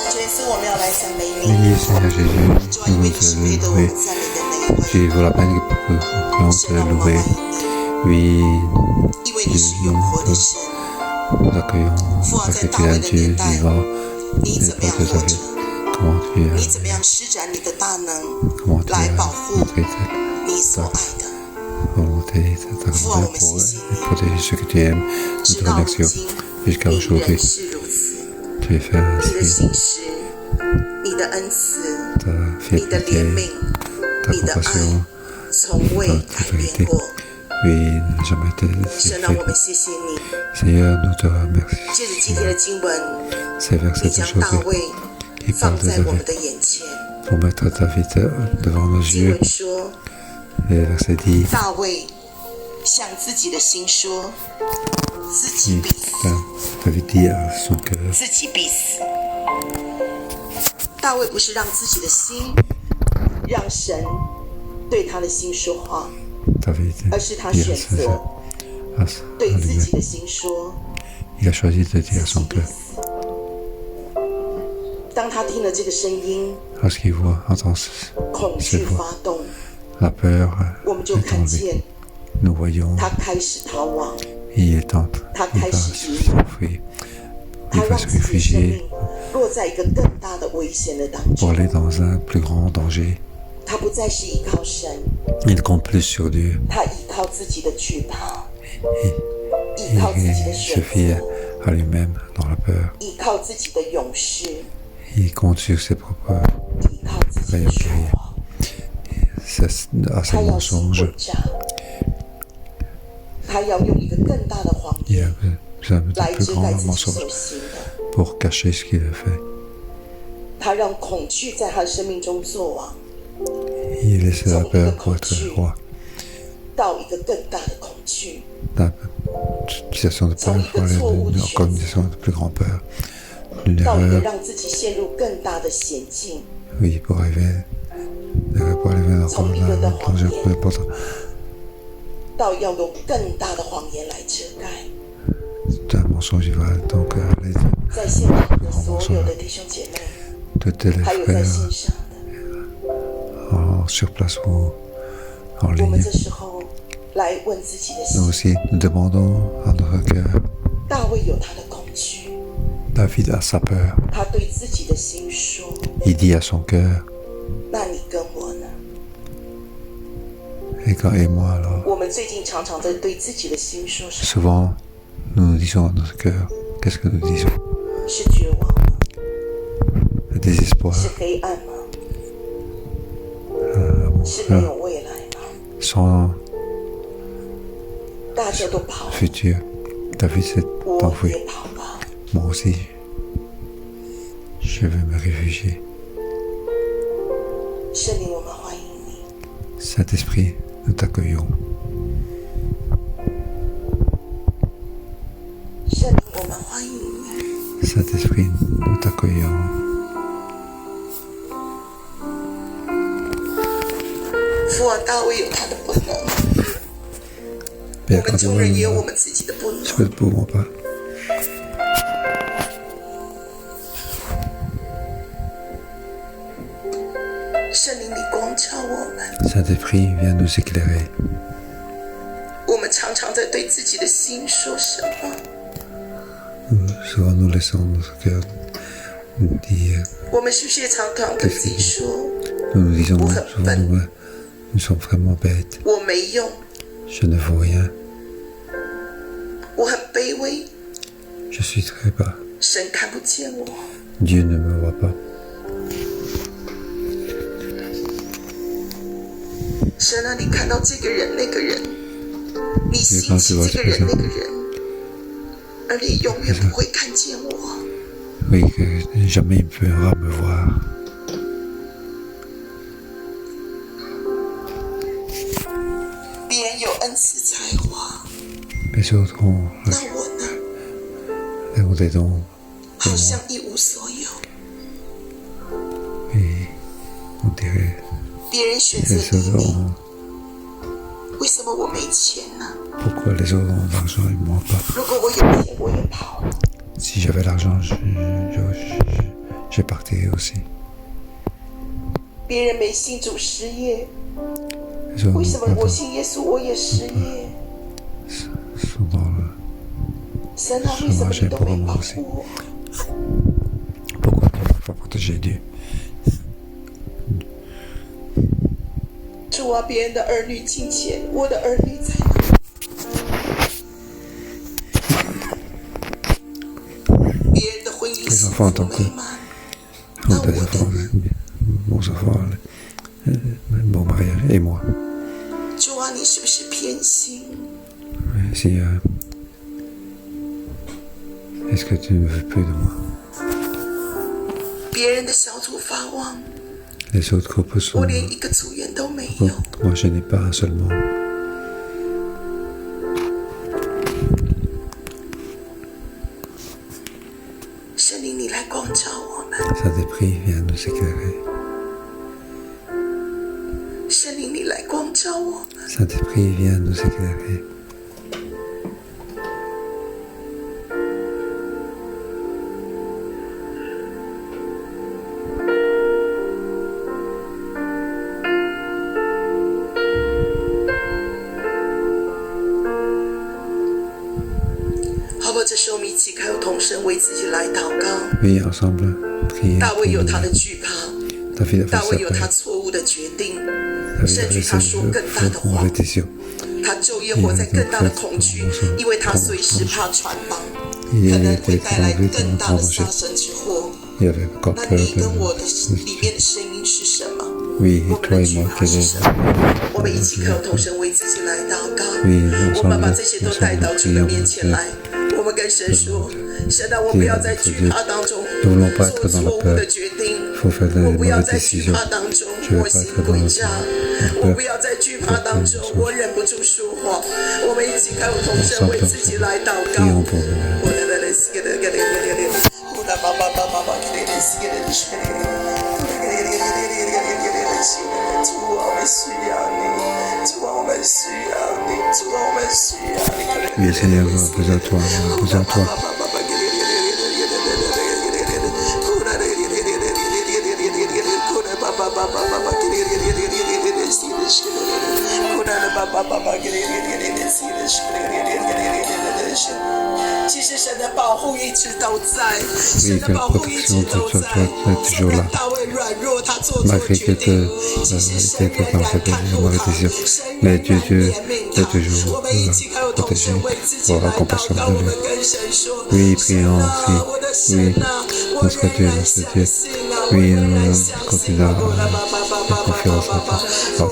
主耶稣，我们要来赞美你。 Béni Seigneur Jésus, 主啊，因 nous 为 voulons 你是 te 配得我 louer. 们赞美的那一位， Tu vaut la peine que l'on 神 te 让我们欢 louer. 迎你， Oui, 因为你是永活的神。 nous accueillons 父啊， parce 在 que 大 tu es 卫 un 的 Dieu 年代， vivant. 你 Et 怎么 pour 样 te 活着？ savoir comment tu 你怎么样施展你的大能 comment tu 来 as 保护 montré 你所爱的？ ta volonté, ta grandeur pour protéger ceux que tu aimes. Nous 直 te 到如 remercions 今， jusqu'à 你 aujourd'hui. 仍是如此。 Tu es fait 你的 ainsi. 信实，你的恩慈， Ta 你的怜 fidélité, 悯， ta 你的爱 compassion, 从未 ta 改变 sévérité. 过。 Oui, n'a jamais été 神啊，我 fait. 们谢谢你。 Seigneur, nous te remercions. 借着今天的经文， Ces 你 versets 将大 d'aujourd'hui 卫 qui 放 parlent de 在我们 David 的眼前。 pour mettre David devant nos 经 yeux. 文说， Et le verset dit, 大卫向自己的心说：“自己必死， David dit à son cœur, 自己必死。”大卫不是让自己的心让神对他的心说话， David 而是他 dit 选 à 择 à 对自己 lui-même. 的心说 Il a choisi de 自 dire à 己 son 必 cœur, 死。当他听了这个声音， lorsqu'il voit, entend 恐 cette 惧 voix, 发动， la peur 我们就 est 看 en lui. 见 Nous voyons, 他开始逃亡， il est en, Ta il va cache- s'enfuir. 他 Il 让 va se 自己的生 réfugier 命落在一个更大的危险的当 pour 中。 aller dans un plus grand danger. 他不再是依靠神， Il ne compte plus sur Dieu. 他依靠自己的惧怕，依靠自己的 Il 选 se fie 择， à lui-même dans la peur. 依靠自己的勇士， Il compte sur ses propres 依靠自己的说谎。 à ses 他要行 mensonges. 诡诈，他要用一个更大的谎 Il 言 a besoin de 来 plus 遮盖 grand 自己 mensonge 所行的。 pour cacher ce qu'il a fait. 他让恐惧在他的生命中作王， Il laisse la peur pour être roi. 到一个更大的恐惧， La situation de peur pour aller dans une organisation de plus grande peur. Une 到一个 erreur, 让自己陷入更大的险境， oui, pour arriver dans encore un danger plus important. 到要用更大的谎言来遮盖。 C'est un mensonge, il va donc aller 在现场的所有的弟兄姐妹， de les 还有在 frères 线上的， sur place ou en 我们 ligne. 这时候来问自己的 Nous 心： aussi, nous demandons à notre cœur. 大卫有他的恐惧， David a sa peur. 他对自己的心说 Il dit à son cœur, 那你跟我呢？ et moi alors. 我们最近常常在对自己的心说什么？ Souvent, nous nous disons à notre cœur, qu'est-ce que nous disons? 是绝望吗？ Le désespoir, 是黑暗吗？是没有未来吗？ sans 大家都跑， futur. David s'est 我 enfui. 也跑吧。 Moi aussi, je vais me réfugier. 圣灵，我们欢迎你。 Saint-Esprit, nous t'accueillons. 圣灵，我们欢迎你。 Saint-Esprit, nous t'accueillons. 父啊，大卫有他的不能，我 Père, 们 quand 众人也有我 tu 们自己的不能。 ne pouvons pas. 圣灵，你光照我们。 Saint-Esprit, viens nous éclairer. 我们常常在对自己的心说什么？ Souvent, nous laissons notre cœur nous dire, 我们是不是也常常跟自己说 nous nous disons Pour souvent, faire nous sommes vraiment bêtes. 我没用， Je ne vaux rien. 我很卑微， Je suis très bas. 神看不见我。 Dieu ne me voit pas. 神啊，你看到这个人那个人，你兴起这个人那个人，而你永远不会看见我。 Oui, que jamais il pourra me voir. 别人有恩赐才华， Les autres ont 那我呢？ des dons. 好像一无所有。 Et on dirait, 别人选择 les 移 autres 民， ont, 为什么我没钱呢？ pourquoi les autres ont de l'argent et moi pas? 如果我有钱，我也跑。 Si j'avais l'argent, je partirais aussi. 别人没信主失业， Les autres 为什么 ont 我信耶稣我也失业？ sont dans le... 神啊，为什么你都没保护我？ Pourquoi tu ne m'as pas protégé, Dieu? 主啊，别人的儿女金钱，我的儿女在哪？ 别人的婚姻幸福美满，那 Des 我 enfants, 的 bons enfants, bon mariage, et moi. 主啊，你是不是偏心？ Si, est-ce que tu ne veux plus de moi? 别人的小组发旺， Les autres groupes 我 sont... 连一个组员都没有。 Moi, je n'ai pas un seul monde. 圣灵，你来光照我们。 Saint-Esprit vient nous éclairer. 圣灵，你来光照我们。 Saint-Esprit vient nous éclairer. 好不好？这时候我们一起开口同声，为自己来祷告。 Oui, ensemble, prier. 大 pour 卫有 nous. 他的惧怕， David a 大 fait 卫 sa 有他 paix. 错误的决定， David 甚 a 至 fait 他 ses 说更大的 mauvaises 话， décisions. 他昼夜活在更大的恐惧，因为他随时怕传帮， Il 可能 était 会带来 tombé 更 dans 大的 le 杀 danger. 身之祸。 Il avait encore 那 peur 你跟我 de... 的里面的声音是什么？ Oui, 我 et 们 toi 的 et 惧 moi, 怕 quel 是 est... 什么？我们一起口同声为自己来祷告。 Oui, 我们把 ensemble, 这些都带到主的面前来。我们跟神说：“神啊，我不要在惧怕当中做错误的决定，我不要在惧怕当中我行诡诈，我不要在惧怕当中我忍不住说谎。”我们一起开口同声为自己来祷告。 Prions pour nous. 主啊，我们需要你，主啊，我们需要你，主啊，我们需要你。 Oui, Seigneur, on a besoin de toi, on a besoin de toi. 其实神的保护一直都在，神的 Oui, que 保 la 护一直 protection 都 de 在。 toi est toujours 虽 là. 然大卫软弱，他做错 Malgré 决 que 定，其实神 était 仍 dans 然 sa 看顾 mauvaise 他， décision. 神 Mais 仍 Dieu, 然 Dieu 怜悯 est 他。 toujours 我们一起开口同 protégé 声为自己 pour 来 la 祷 compassion 告， de 我们 Dieu. 跟神说： Oui, 神 prions 啊， aussi. 我的神 Oui, 啊，我 notre 仍 Dieu, 然 notre 相 Dieu. 信啊，我 Oui, 仍然 nous 相信 continuons 啊。 à confiance à toi. 主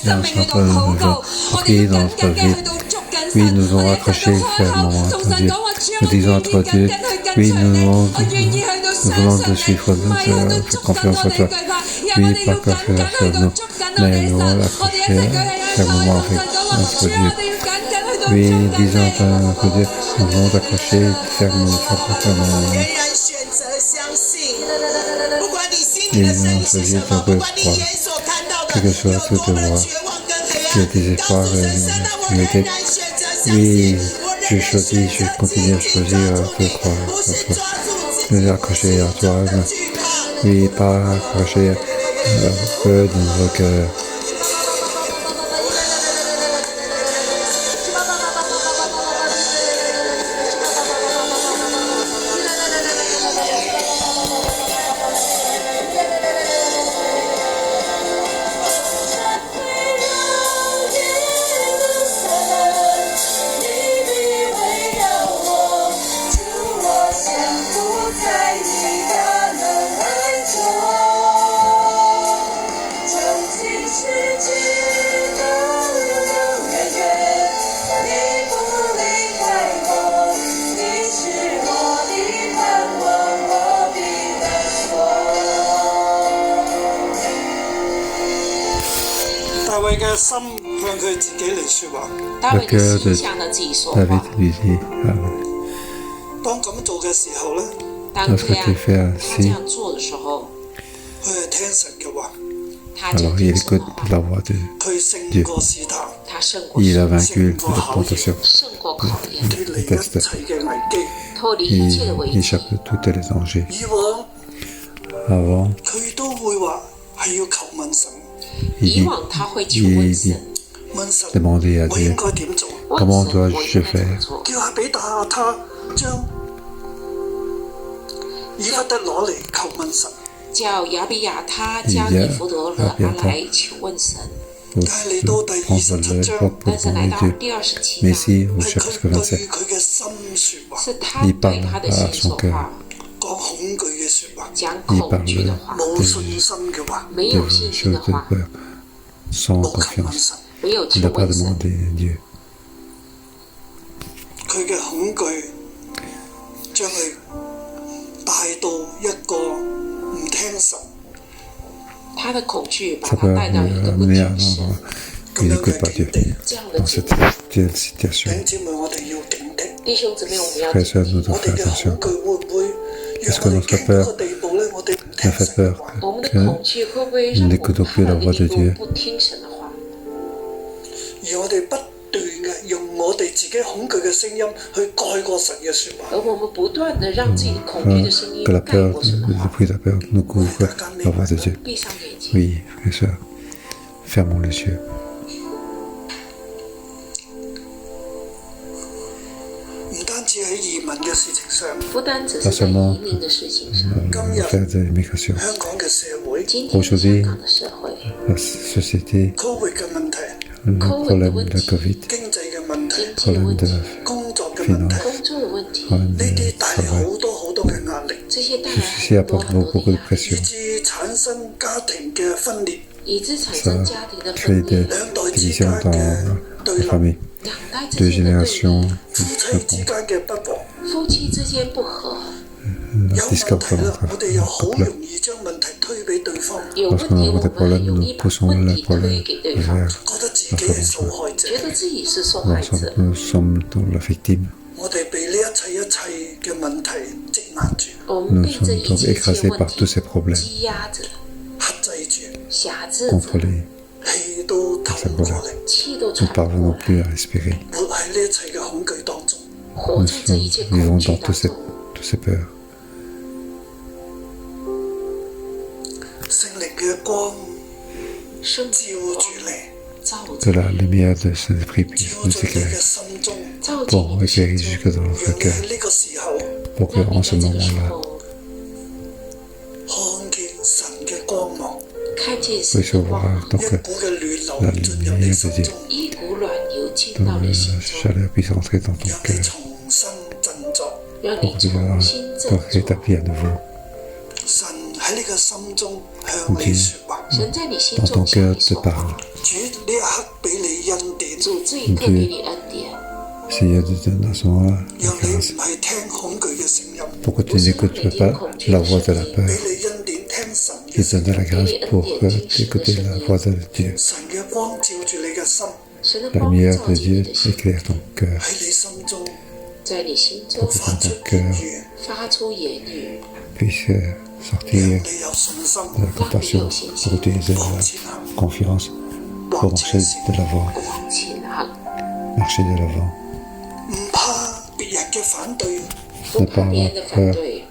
生命去到禱告，我哋要緊緊嘅去到捉緊神，我哋一齊到開口同神講話，主啊，我願意緊緊去跟隨你，我願意去到相信你，唔係去到捉緊我哋懼怕，而係我哋要緊緊去到捉緊我哋嘅神，我哋一齊舉起兩手同神講話，主啊，我哋要緊緊去到捉緊你嘅神。nous voulons t'accrocher fermement, fermement. 仍然選擇相信，不管你心et 裡的聲音 non 是什 choisir 麼， de 不管你 croire 眼所看到的 quel que soit 有 ce 多麼 devoir, 絕望跟黑 que 暗， désespoir 告訴神，神啊，我仍 et 然選擇相 oui, 信，我仍 je 然 choisis, 選 je 擇 continue à 緊緊 choisir 抓住 de 你， croire, 不是 de 抓住自己 de 的 accrocher à 恐 toi, 懼怕。 oui, pas accrocher peu dans notre cœur. 大衛嘅心向佢自己嚟説話。大衛嘅心向他自己說 David 話。 lui dit, 當咁做嘅時候咧，當他這樣做的時候，佢係聽神嘅話，他就 alors 聽 il 神 écoute 的話， la voix de 佢勝過試探，他勝過 il a 試探， vaincu la tentation, 勝過考驗，脱離一切嘅危機。脫離一切的危 il 機。 échappe de tous les dangers. 以往 Avant, 佢都會話係要求問神， il 以 dit, 往他會求問神，問神 demander à 我應 Dieu, 該點做， comment 問神 dois-je 我應該怎麼 faire 做？叫亞比亞他將以弗得攞嚟求問神。叫亞比亞他將以弗得拿來求問神。 pour 但係嚟到第27 prendre le 章 porte 但是 pour 來 demander 到 Dieu. 第27 Mais 章， ici, au 係 chapitre 佢對 27, 佢嘅心説話，是他對他的心說話，講恐懼嘅説話，講恐懼的話，冇信心嘅話，沒有信 des 心的 choses de 話， peur, sans 冇求問 confiance. 神。沒有 Il 求 n'a pas 問神， demandé à Dieu. 佢嘅恐懼將佢帶到一個唔聽神他的恐懼把 Ça 他 peut 帶到一個不 amener à 聽神 un 咁 il 樣 n'écoute 嘅 pas 境 Dieu 地。這樣的 dans 境 cette 地。 situation. 弟兄姊妹，我哋要警惕，弟兄姊妹，我們要 Frères et 警 sœurs, nous 惕， devons 我哋 faire 嘅恐 attention. 懼會唔會讓 Est-ce 我 que 哋 notre 驚到 peur 個地步咧？我哋唔 nous 聽 fait 神嘅 peur 話，我們的恐懼會不會讓我們怕到一個地步不聽神的話？而我哋不斷嘅用我哋自己恐懼嘅聲音去蓋過神嘅説話。而我們不斷的讓自己恐懼的聲音 Que la 蓋 peur, 過神的 le 話。 bruit de la peur nous couvre la voix de Dieu. 閉上眼睛， Oui, frères et sœurs, fermons les yeux. 唔單止喺移民嘅事情上，不單只是在移民的事情上， Faire de l'immigration. 香港嘅社會今天香港的社會 La société, Covid 嘅問題、 le problème de Covid, 經濟嘅問題、經濟的 problème 問題 de、工作嘅問題，工作的問題， problème 呢 de 啲帶嚟 travail. 好多好多嘅壓力，這些帶 Ceci 來很多 apporte 很多 beaucoup 的 de 壓力， pression. 以致產生家庭嘅分裂，以致產生家庭的 Crée 分裂， des 兩代之 divisions 間 dans 嘅對 la 立， famille. 兩代之 Deux 間的對 générations, 夫妻之間嘅不和。夫妻之間不和， 有 la 問 discorde 題啦，我 entre 哋又好 couple. 容易將問題推俾對方，有問 Lorsqu'on 題 a 我 des 們 problèmes, 很容 nous 易把 poussons 問 le 題推 problème 給對方， vers 覺得自己係受害者。覺得自己是受害者。 nous sommes dans la victime. 我哋被呢一切嘅問題積壓住、我們 Nous 被這 sommes 一 donc 切 écrasés 問 par 題 tous ces problèmes, 積壓着、克制住，轄制着， contrôlés. 氣都透唔過嚟，氣都 Nous 喘 ne 不過 parvenons 來， plus à respirer. 活喺呢一切嘅恐懼當中。活 Nous 在這一切恐 vivons 懼 dans 當中。 toutes ces peurs. 聖靈嘅光聖照住你，照 Que 着 la lumière de Saint-Esprit puisse 照 nous 住你嘅 éclairer 心中，照進 pour 你的 éclairer 心 jusque 中， dans 讓 notre 你 cœur, 喺呢個時候 pour que 讓你 en ce 在這個時 moment-là, 候看見神嘅光芒，看見神的光 recevoir 芒， donc 一股嘅暖 la 流進入你 lumière 心 de Dieu, 中，一股暖流進 donc 到你 la 心中， chaleur puisse entrer dans ton 讓你 cœur, 重新振作。讓 pour 你 que 重新 tu 振 sois 作。 rétabli à nouveau. 神喺你嘅心中向你説話，神在你心 dans ton 中向 cœur 你 te 说话， parle. 主呢一刻俾你恩典，主这一刻给你恩典， Seigneur te donne à ce moment-là la 讓你 grâce 唔係聽恐懼嘅聲音， pour que tu n'écoutes pas la voix de la 俾 peur. 你恩典聽神 Il 嘅聲 donne 音， la grâce pour écouter la voix de Dieu. 神嘅光照住你嘅心，神的 La 光 lumière 照 de 进你 Dieu 的心， éclaire ton cœur 喺你心中在你心中 pour que 發 dans 出 ton 言 cœur 語，发出言语， puisse 讓 sortir 你有信心 de la compassion pour utiliser 往 la 前行， confiance pour marcher de l'avant, 往前行， marcher de l'avant. 唔怕別人嘅反對，不怕别人的反对，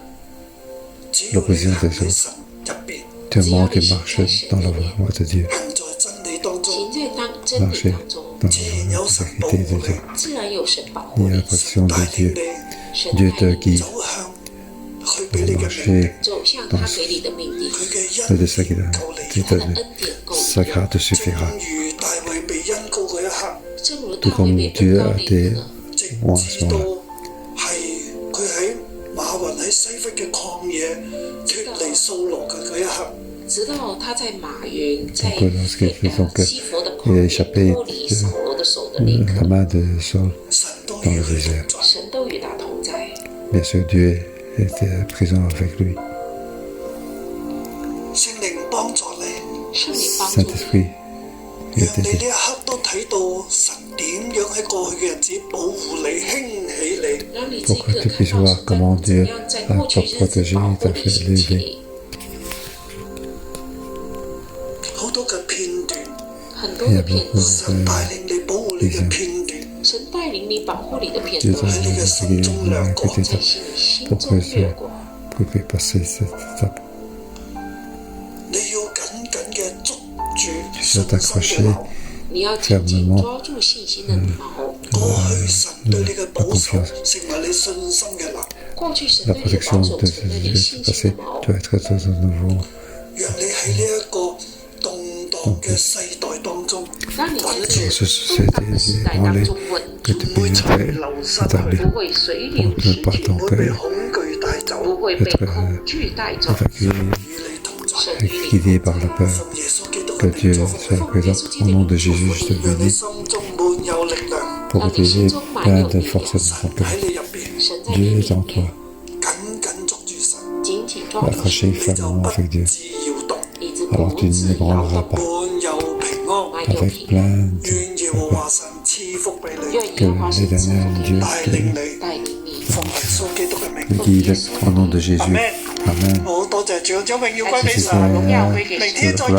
只要你行喺神入邊， Du moment que tu marches dans la voie de Dieu, 行在真理當中，行在真理 marcher 当中， dans 自然有 la 神保 vérité 護 de Dieu, 你，自然有神保护 il y a 你 la，protection 帶 de 領 Dieu. 你 神 Dieu 带 te 领你 guide 走向佢 pour 俾你嘅命 marcher 定，走向他给你的命定，佢嘅 de 恩 ce qu'il 典 a 夠你 qui 用。 t'a 他的 donné. 恩典够 Sa 你 grâce te 正 suffira. 如大衛被恩膏嗰一刻，正如 Tout 大卫 comme 被 Dieu 恩膏 a 那一 été 刻，直 moi 至到係佢喺馬雲喺西弗嘅曠野脱離掃羅嘅嗰一刻，直到他在马云在 Donc, lorsqu'il fait son cœur, 西佛的 il 旷 a 野 échappé 脱离扫罗的手的那一 la 刻， main de Saul 神都 dans 與 le 佢 désert. 同在。神都与他同在。 Bien sûr, Dieu était présent avec lui. 聖靈幫助你，圣灵帮助你， Saint-Esprit, il 讓 était 你呢 dit. 一刻都睇到神點樣喺過去嘅日子保護你、興起你。让你这 Pour que 个 tu 看 puisses 到 voir 神 comment 怎 Dieu 样在 a 过去日子 protégé 保 et 护 t'a 你、 fait 兴起 lever. 你。好多嘅片段，很多的片段，神帶領你保護你嘅片段，神帶領你保護你的片 Dieu 段 t'a 喺你嘅心中掠 donné 過 que。tu 在 t'as 心你心中掠過。 pour que passer cette étape. 你要緊緊嘅捉住 Tu 信 dois 心嘅 t'accrocher 流。你要緊緊抓住信心的矛。過去神對你嘅保守，成為你信心嘅流，過去神 La 對你的 protection 保守 de 成為 ce 你 qui 信 s'est 心 passé 的矛， doit être de nouveau. 讓你喺呢一個動盪嘅世代當中，讓你在這個 Ce 動盪的時代當中穩 Que 住， tu 唔會 puisses 隨 être 流失 établi 去，不會隨流 pour 失 ne pas 去， 唔會被 ton 恐懼帶走，不會被 être 恐懼帶走。 évacué, 與你同在。神與你 guidé par la peur. 奉耶穌基督 Que 嘅 Dieu 名祝福 soit 你， présent. Au nom de Jésus, je te 讓你 bénis 心中滿有力量， pour que tu aies plein de force dans 神 ton cœur. 喺你入邊，神在你 Dieu 裏 est en 面 toi. 緊緊捉住神，緊緊抓住 Accroché 你就 fermement 不 avec Dieu. 致搖動，你之 Alors 不 tu 自 ne 搖 branleras 動， pas 滿有平安。滿有 avec 平安。 plein de 願耶和華神賜福俾你，願 que 耶和華神賜 l'éternel 福給 Dieu 你，帶領你，帶領你。奉耶穌基督嘅名。 te guide au nom de Jésus. Amen. Amen. 好多謝主，將榮耀歸俾 Merci 神。 榮耀 Seigneur. 歸給神。明天再見。